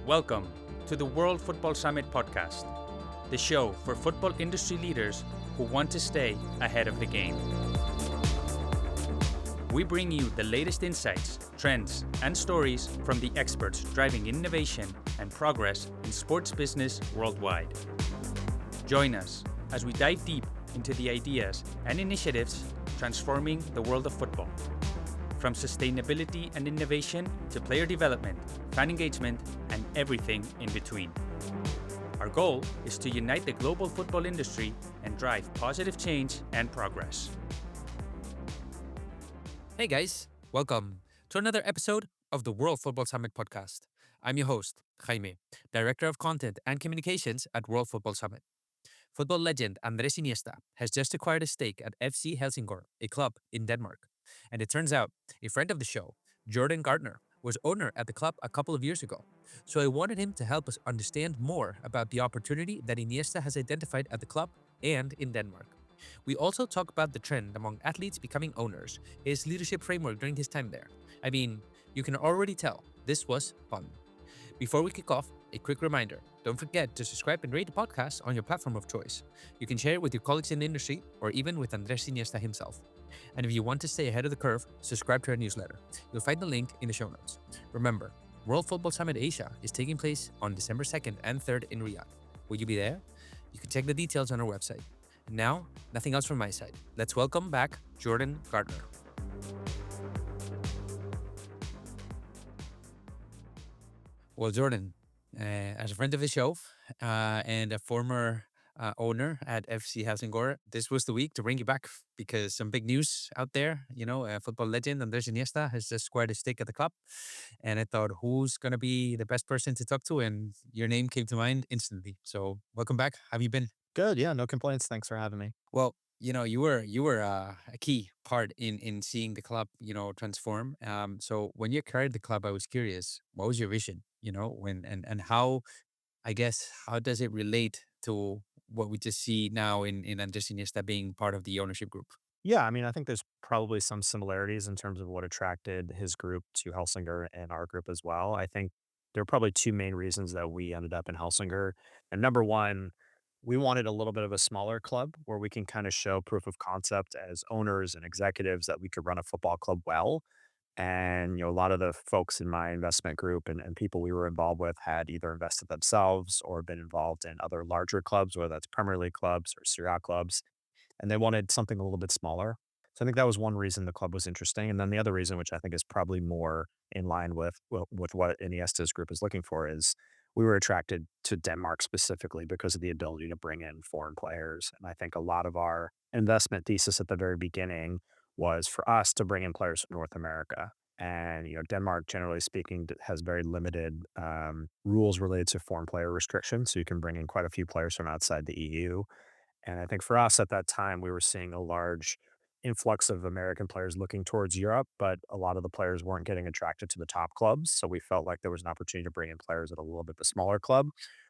Welcome to the World Football Summit podcast, the show for football industry leaders who want to stay ahead of the game. We bring you the latest insights, trends, and stories from the experts driving innovation and progress in sports business worldwide. Join us as we dive deep into the ideas and initiatives transforming the world of football. From sustainability and innovation to player development, fan engagement, and everything in between. Our goal is to unite the global football industry and drive positive change and progress. Hey guys, welcome to another episode of the World Football Summit podcast. I'm your host, Jaime, Director of Content and Communications at World Football Summit. Football legend Andrés Iniesta has just acquired a stake at FC Helsingør, a club in Denmark. And it turns out a friend of the show, Jordan Gardner, was owner at the club a couple of years ago. So I wanted him to help us understand more about the opportunity that Iniesta has identified at the club and in Denmark. We also talk about the trend among athletes becoming owners, his leadership framework during his time there. I mean, you can already tell this was fun. Before we kick off, a quick reminder, don't forget to subscribe and rate the podcast on your platform of choice. You can share it with your colleagues in the industry or even with Andrés Iniesta himself. And if you want to stay ahead of the curve, subscribe to our newsletter. You'll find the link in the show notes. Remember, World Football Summit Asia is taking place on December 2nd and 3rd in Riyadh. Will you be there? You can check the details on our website. And now, nothing else from my side. Let's welcome back Jordan Gardner. Well, Jordan, as a friend of the show and a former owner at FC Helsingør, this was the week to bring you back because some big news out there. Football legend Andrés Iniesta has just acquired a stake at the club. And I thought, who's going to be the best person to talk to? And your name came to mind instantly. So welcome back. How have you been? Good. Yeah, no complaints. Thanks for having me. Well, you were a key part in seeing the club, transform. So when you carried the club, I was curious, what was your vision? And how, I guess, how does it relate to what we just see now in Andrés Iniesta being part of the ownership group? Yeah, I mean, I think there's probably some similarities in terms of what attracted his group to Helsingør and our group as well. I think there are probably two main reasons that we ended up in Helsingør. And number one, we wanted a little bit of a smaller club where we can kind of show proof of concept as owners and executives that we could run a football club well. And, a lot of the folks in my investment group and people we were involved with had either invested themselves or been involved in other larger clubs, whether that's Premier League clubs or Serie A clubs, and they wanted something a little bit smaller. So I think that was one reason the club was interesting. And then the other reason, which I think is probably more in line with what Iniesta's group is looking for, is we were attracted to Denmark specifically because of the ability to bring in foreign players. And I think a lot of our investment thesis at the very beginning was for us to bring in players from North America. And Denmark, generally speaking, has very limited rules related to foreign player restrictions. So you can bring in quite a few players from outside the EU. And I think for us at that time, we were seeing a large influx of American players looking towards Europe, but a lot of the players weren't getting attracted to the top clubs. So we felt like there was an opportunity to bring in players at a little bit the smaller club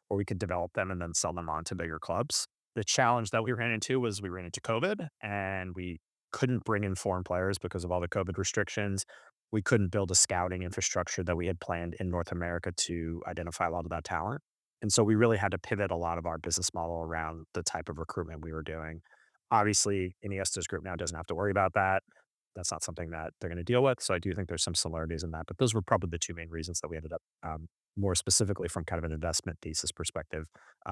where we could develop them and then sell them on to bigger clubs. The challenge that we ran into was we ran into COVID and we couldn't bring in foreign players because of all the COVID restrictions. We couldn't build a scouting infrastructure that we had planned in North America to identify a lot of that talent. And so we really had to pivot a lot of our business model around the type of recruitment we were doing. Obviously, Iniesta's group now doesn't have to worry about that. That's not something that they're going to deal with. So I do think there's some similarities in that. But those were probably the two main reasons that we ended up, more specifically from kind of an investment thesis perspective,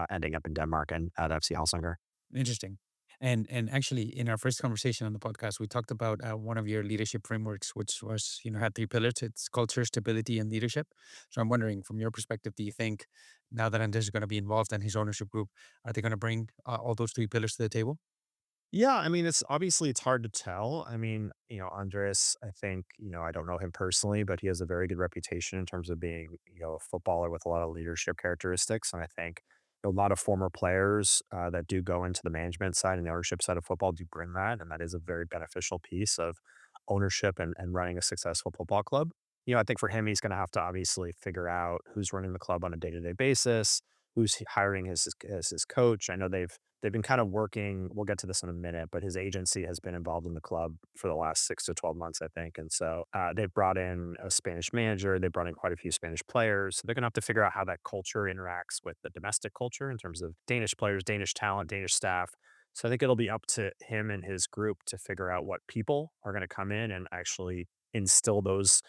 ending up in Denmark and at FC Helsingør. Interesting. And actually, in our first conversation on the podcast, we talked about one of your leadership frameworks, which was, had 3 pillars. It's culture, stability, and leadership. So I'm wondering, from your perspective, do you think now that Andrés is going to be involved in his ownership group, are they going to bring all those 3 pillars to the table? Yeah, I mean, it's hard to tell. I mean, Andres, I think, I don't know him personally, but he has a very good reputation in terms of being, a footballer with a lot of leadership characteristics. And I think a lot of former players that do go into the management side and the ownership side of football do bring that. And that is a very beneficial piece of ownership and running a successful football club. I think for him, he's going to have to obviously figure out who's running the club on a day-to-day basis, who's hiring as his coach. I know they've they've been kind of working. We'll get to this in a minute, but his agency has been involved in the club for the last 6 to 12 months, I think. And so they've brought in a Spanish manager. They brought in quite a few Spanish players. So they're going to have to figure out how that culture interacts with the domestic culture in terms of Danish players, Danish talent, Danish staff. So I think it'll be up to him and his group to figure out what people are going to come in and actually instill those,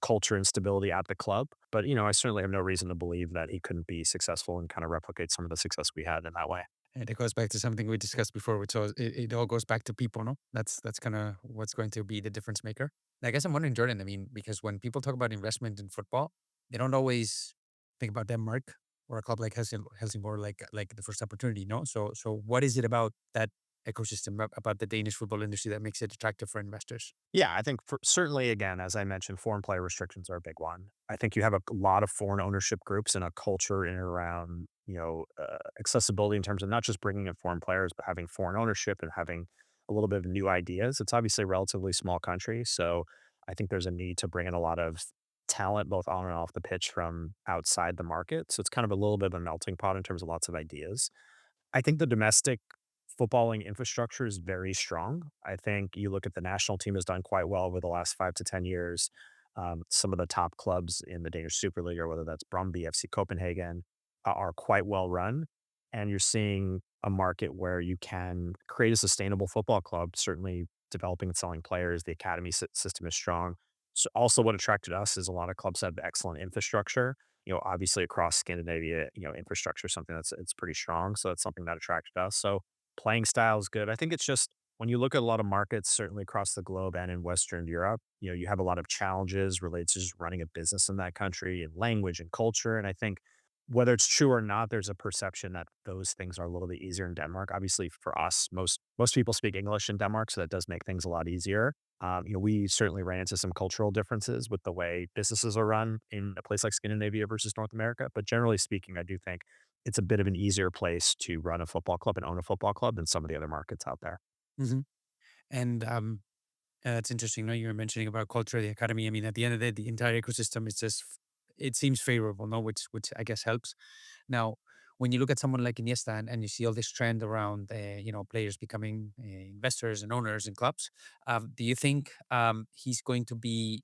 culture and stability at the club. But, I certainly have no reason to believe that he couldn't be successful and kind of replicate some of the success we had in that way. And it goes back to something we discussed before, which was it all goes back to people, no? That's kind of what's going to be the difference maker. I guess I'm wondering, Jordan. I mean, because when people talk about investment in football, they don't always think about Denmark or a club like Helsingborg, like the first opportunity, no? So what is it about that ecosystem, about the Danish football industry, that makes it attractive for investors? Yeah, I think certainly, again, as I mentioned, foreign player restrictions are a big one. I think you have a lot of foreign ownership groups and a culture in and around, accessibility in terms of not just bringing in foreign players, but having foreign ownership and having a little bit of new ideas. It's obviously a relatively small country. So I think there's a need to bring in a lot of talent, both on and off the pitch from outside the market. So it's kind of a little bit of a melting pot in terms of lots of ideas. I think the domestic footballing infrastructure is very strong. I think you look at the national team has done quite well over the last 5 to 10 years. Some of the top clubs in the Danish Super League, or whether that's Brøndby, FC Copenhagen, are quite well run. And you're seeing a market where you can create a sustainable football club, certainly developing and selling players. The academy system is strong. So also what attracted us is a lot of clubs have excellent infrastructure. Obviously across Scandinavia, infrastructure is something it's pretty strong. So that's something that attracted us. So playing style is good. I think it's just when you look at a lot of markets, certainly across the globe and in Western Europe, you have a lot of challenges related to just running a business in that country and language and culture. And I think whether it's true or not, there's a perception that those things are a little bit easier in Denmark. Obviously, for us, most people speak English in Denmark, so that does make things a lot easier. We certainly ran into some cultural differences with the way businesses are run in a place like Scandinavia versus North America. But generally speaking, I do think it's a bit of an easier place to run a football club and own a football club than some of the other markets out there. Hmm. And it's interesting. No, you were mentioning about culture, the academy. I mean, at the end of the day, the entire ecosystem is just it seems favorable, no, which I guess helps. Now, when you look at someone like Iniesta, and you see all this trend around, players becoming investors and owners in clubs, do you think he's going to be?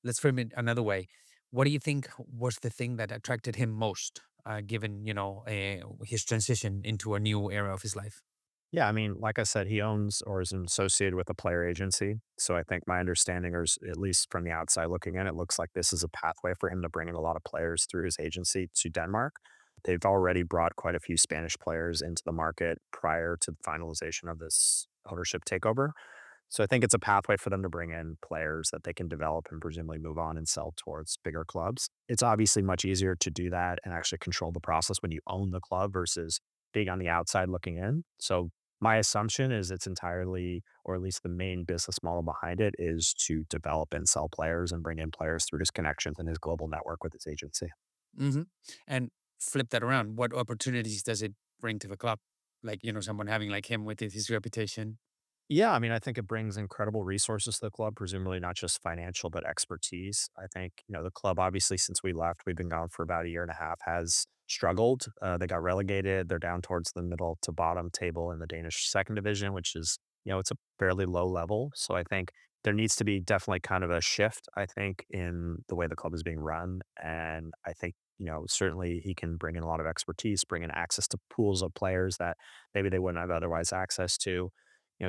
Let's frame it another way. What do you think was the thing that attracted him most, given his transition into a new era of his life? Yeah, I mean, like I said, he owns or is associated with a player agency. So I think my understanding, or at least from the outside looking in, it looks like this is a pathway for him to bring in a lot of players through his agency to Denmark. They've already brought quite a few Spanish players into the market prior to the finalization of this ownership takeover. So I think it's a pathway for them to bring in players that they can develop and presumably move on and sell towards bigger clubs. It's obviously much easier to do that and actually control the process when you own the club versus being on the outside looking in. So my assumption is it's entirely, or at least the main business model behind it, is to develop and sell players and bring in players through his connections and his global network with his agency. Hmm. And flip that around. What opportunities does it bring to the club? Like, someone having like him with his reputation. Yeah, I mean, I think it brings incredible resources to the club, presumably not just financial, but expertise. I think, the club, obviously, since we left, we've been gone for about a year and a half, has struggled. They got relegated. They're down towards the middle to bottom table in the Danish second division, which is, it's a fairly low level. So I think there needs to be definitely kind of a shift, I think, in the way the club is being run. And I think, certainly he can bring in a lot of expertise, bring in access to pools of players that maybe they wouldn't have otherwise access to,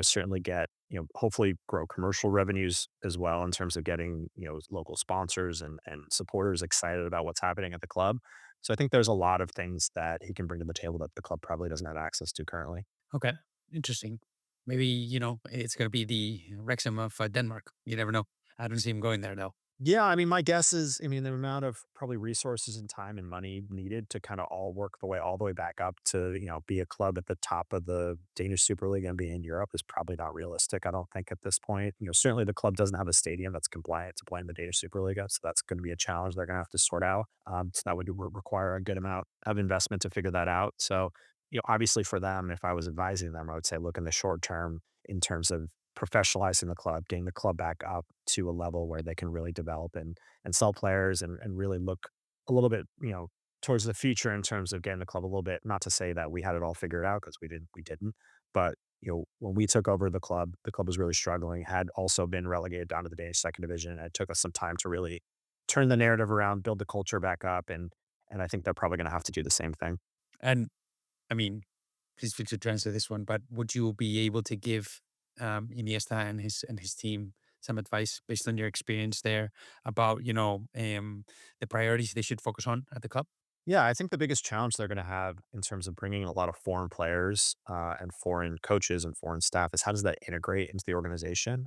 certainly get, hopefully grow commercial revenues as well in terms of getting, local sponsors and supporters excited about what's happening at the club. So I think there's a lot of things that he can bring to the table that the club probably doesn't have access to currently. Okay, interesting. Maybe it's going to be the Wrexham of Denmark. You never know. I don't see him going there though. Yeah, I mean, my guess is, I mean, the amount of probably resources and time and money needed to kind of all the way back up to, be a club at the top of the Danish Super League and be in Europe is probably not realistic. I don't think at this point. Certainly the club doesn't have a stadium that's compliant to play in the Danish Super League, so that's going to be a challenge they're going to have to sort out. So that would require a good amount of investment to figure that out. So, obviously for them, if I was advising them, I would say look in the short term in terms of professionalizing the club, getting the club back up to a level where they can really develop and sell players and really look a little bit, towards the future in terms of getting the club a little bit. Not to say that we had it all figured out because we didn't. But when we took over the club was really struggling. Had also been relegated down to the Danish second division, and it took us some time to really turn the narrative around, build the culture back up, and I think they're probably going to have to do the same thing. And I mean, please feel free to answer this one, but would you be able to give Iniesta and his team some advice based on your experience there about the priorities they should focus on at the club? Yeah, I think the biggest challenge they're going to have in terms of bringing a lot of foreign players and foreign coaches and foreign staff is how does that integrate into the organization?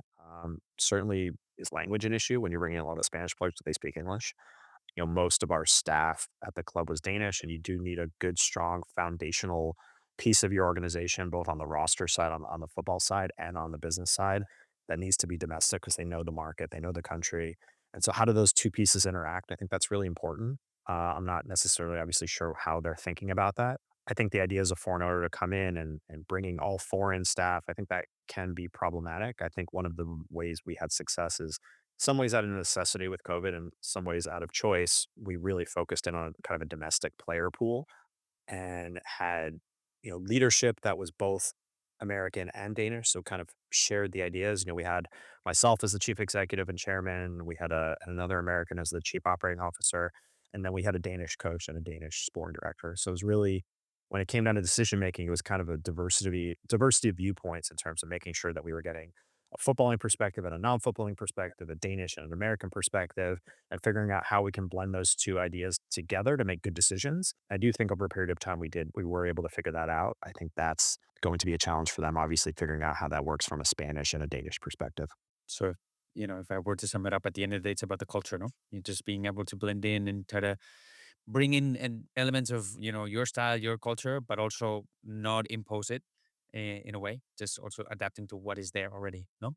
Certainly, is language an issue when you're bringing a lot of Spanish players? Do they speak English? Most of our staff at the club was Danish, and you do need a good, strong foundational piece of your organization, both on the roster side, on the football side, and on the business side, that needs to be domestic because they know the market, they know the country. And so, how do those two pieces interact? I think that's really important. I'm not necessarily obviously sure how they're thinking about that. I think the idea is a foreign owner to come in and bringing all foreign staff, I think that can be problematic. I think one of the ways we had success is some ways out of necessity with COVID and some ways out of choice. We really focused in on kind of a domestic player pool and had, leadership that was both American and Danish. So kind of shared the ideas. We had myself as the chief executive and chairman. We had another American as the chief operating officer. And then we had a Danish coach and a Danish sporting director. So it was really, when it came down to decision making, it was kind of a diversity of viewpoints in terms of making sure that we were getting a footballing perspective and a non-footballing perspective, a Danish and an American perspective, and figuring out how we can blend those two ideas together to make good decisions. I do think over a period of time we were able to figure that out. I think that's going to be a challenge for them, obviously figuring out how that works from a Spanish and a Danish perspective. So, if I were to sum it up at the end of the day, it's about the culture, no? You're just being able to blend in and try to bring in elements of, your style, your culture, but also not impose it in a way, just also adapting to what is there already, no?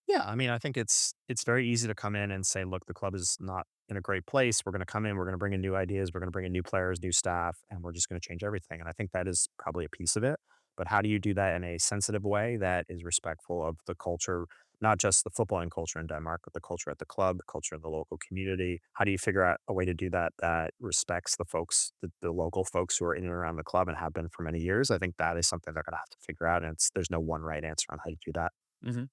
Yeah, I mean, I think it's very easy to come in and say, look, the club is not in a great place. We're going to come in, we're going to bring in new ideas, we're going to bring in new players, new staff, and we're just going to change everything. And I think that is probably a piece of it. But how do you do that in a sensitive way that is respectful of the culture, not just the footballing culture in Denmark, but the culture at the club, the culture of the local community? How do you figure out a way to do that that respects the folks, the local folks who are in and around the club and have been for many years? I think that is something they're going to have to figure out. And there's no one right answer on how to do that. Hmm.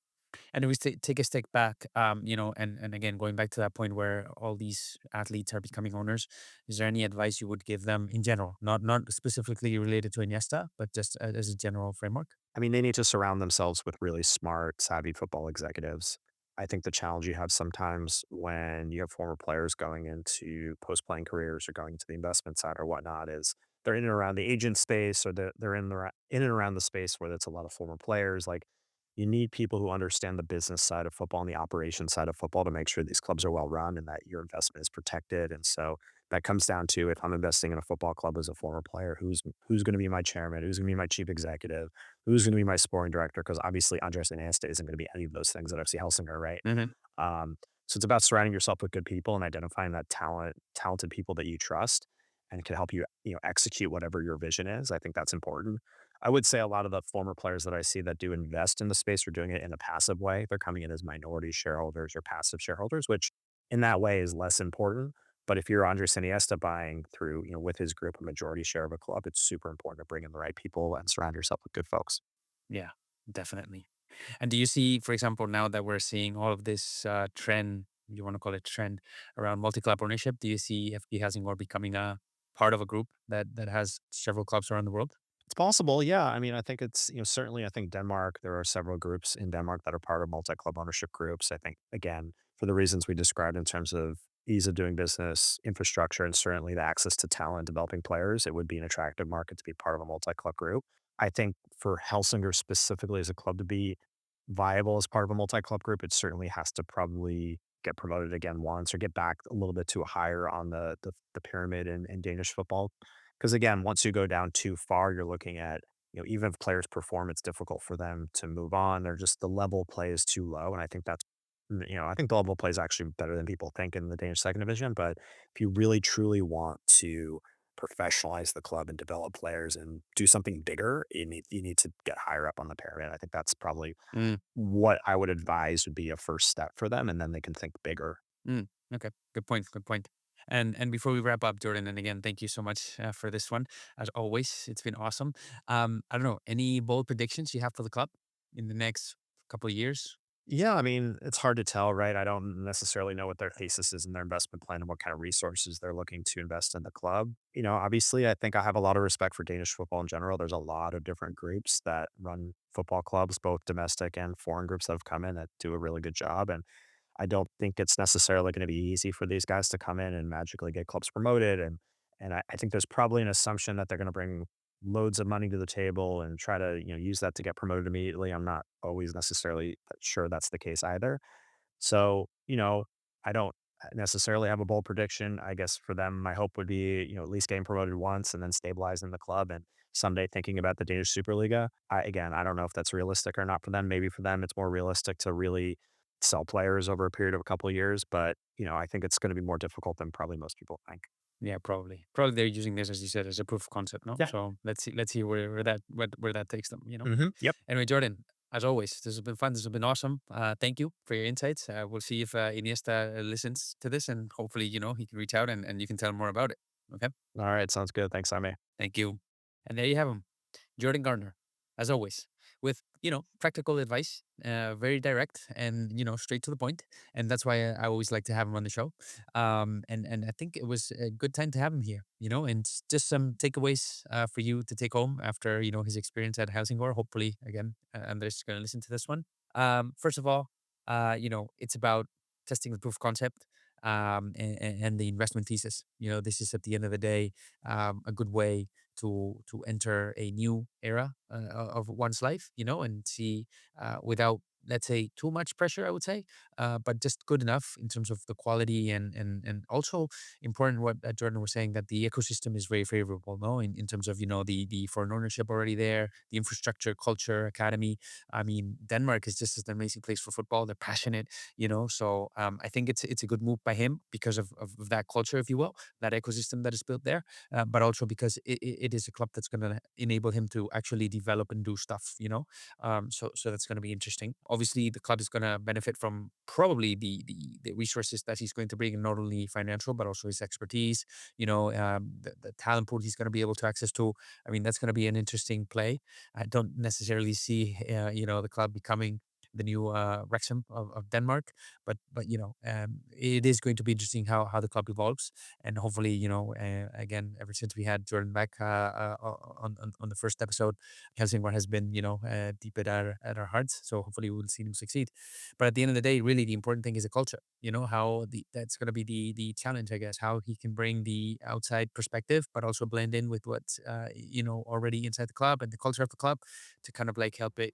And if we take a step back, and again, going back to that point where all these athletes are becoming owners, is there any advice you would give them in general, not specifically related to Iniesta, but just as a general framework? I mean, they need to surround themselves with really smart, savvy football executives. I think the challenge you have sometimes when you have former players going into post playing careers or going into the investment side or whatnot is they're in and around the agent space or they're in and around the space where it's a lot of former players. Like you need people who understand the business side of football and the operation side of football to make sure these clubs are well run and that your investment is protected. And so that comes down to if I'm investing in a football club as a former player, who's going to be my chairman, who's going to be my chief executive, who's going to be my sporting director? Because obviously Andres Iniesta isn't going to be any of those things at FC Helsingør, right? Hmm. So it's about surrounding yourself with good people and identifying that talented people that you trust and can help you, execute whatever your vision is. I think that's important. I would say a lot of the former players that I see that do invest in the space are doing it in a passive way. They're coming in as minority shareholders or passive shareholders, which in that way is less important. But if you're Andres Iniesta buying through, with his group a majority share of a club, it's super important to bring in the right people and surround yourself with good folks. Yeah, definitely. And do you see, for example, now that we're seeing all of this trend, you want to call it trend, around multi-club ownership, do you see FP Helsingør becoming a part of a group that has several clubs around the world? It's possible, yeah. I mean, I think it's, certainly I think Denmark, there are several groups in Denmark that are part of multi-club ownership groups. I think, again, for the reasons we described in terms of ease of doing business, infrastructure, and certainly the access to talent, developing players, it would be an attractive market to be part of a multi-club group. I think for Helsingør specifically as a club to be viable as part of a multi-club group, it certainly has to probably get promoted again once or get back a little bit to a higher on the pyramid in Danish football. Because again, once you go down too far, you're looking at, even if players perform, it's difficult for them to move on. They're just the level play is too low. And I think I think the level play is actually better than people think in the Danish second division. But if you really truly want to professionalize the club and develop players and do something bigger, you need to get higher up on the pyramid. I think that's probably Mm, what I would advise would be a first step for them, and then they can think bigger. mm, okay, good point. Good point. And before we wrap up, Jordan, and again, thank you so much for this one. As always, it's been awesome. I don't know, any bold predictions you have for the club in the next couple of years? Yeah, I mean, it's hard to tell, right? I don't necessarily know what their thesis is in their investment plan and what kind of resources they're looking to invest in the club. Obviously, I think I have a lot of respect for Danish football in general. There's a lot of different groups that run football clubs, both domestic and foreign groups that have come in that do a really good job. And I don't think it's necessarily going to be easy for these guys to come in and magically get clubs promoted. And I think there's probably an assumption that they're going to bring loads of money to the table and try to use that to get promoted immediately. I'm not always necessarily sure that's the case either. So I don't necessarily have a bold prediction. I guess for them, my hope would be at least getting promoted once and then stabilizing the club and someday thinking about the Danish Superliga. I don't know if that's realistic or not for them. Maybe for them, it's more realistic to really sell players over a period of a couple of years. But I think it's going to be more difficult than probably most people think. Yeah, probably. Probably they're using this, as you said, as a proof of concept, no? Yeah. So let's see where that takes them, you know? Yep. Anyway, Jordan, as always, this has been fun. This has been awesome. Thank you for your insights. We'll see if Iniesta listens to this, and hopefully, he can reach out and you can tell him more about it. Okay? All right. Sounds good. Thanks, Ame. Thank you. And there you have him, Jordan Gardner, as always, with practical advice, very direct and straight to the point. And that's why I always like to have him on the show. And I think it was a good time to have him here. And just some takeaways for you to take home after his experience at Helsingør. Hopefully, again, Andres is going to listen to this one. First of all, it's about testing the proof of concept. And the investment thesis. This is at the end of the day a good way to enter a new era of one's life, and see without, let's say, too much pressure, I would say, but just good enough in terms of the quality and also important what Jordan was saying, that the ecosystem is very favorable, no, in terms of the foreign ownership already there, the infrastructure, culture, academy. I mean, Denmark is just an amazing place for football. They're passionate, so I think it's a good move by him because of that culture, if you will, that ecosystem that is built there, but also because it is a club that's going to enable him to actually develop and do stuff, so that's going to be interesting. Obviously, the club is going to benefit from probably the resources that he's going to bring, not only financial but also his expertise, the talent pool he's going to be able to access to. I mean, that's going to be an interesting play. I don't necessarily see the club becoming the new Wrexham of Denmark, but it is going to be interesting how the club evolves, and hopefully again, ever since we had Jordan back on the first episode, Helsingborg has been deep at our hearts. So hopefully we'll see him succeed. But at the end of the day, really the important thing is the culture. How that's going to be the challenge, I guess, how he can bring the outside perspective, but also blend in with what's already inside the club and the culture of the club to kind of like help it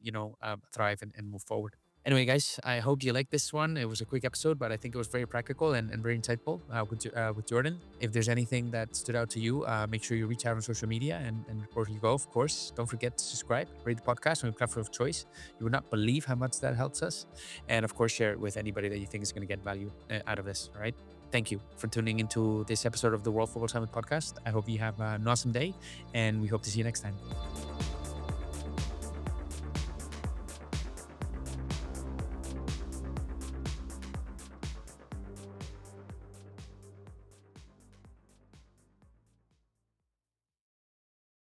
thrive and move forward. Anyway, guys, I hope you liked this one. It was a quick episode, but I think it was very practical and very insightful with Jordan. If there's anything that stood out to you, make sure you reach out on social media and before you go, of course, don't forget to subscribe, rate the podcast on your platform of choice. You would not believe how much that helps us. And of course, share it with anybody that you think is going to get value out of this, all right? Thank you for tuning into this episode of the World Football Summit podcast. I hope you have an awesome day, and we hope to see you next time.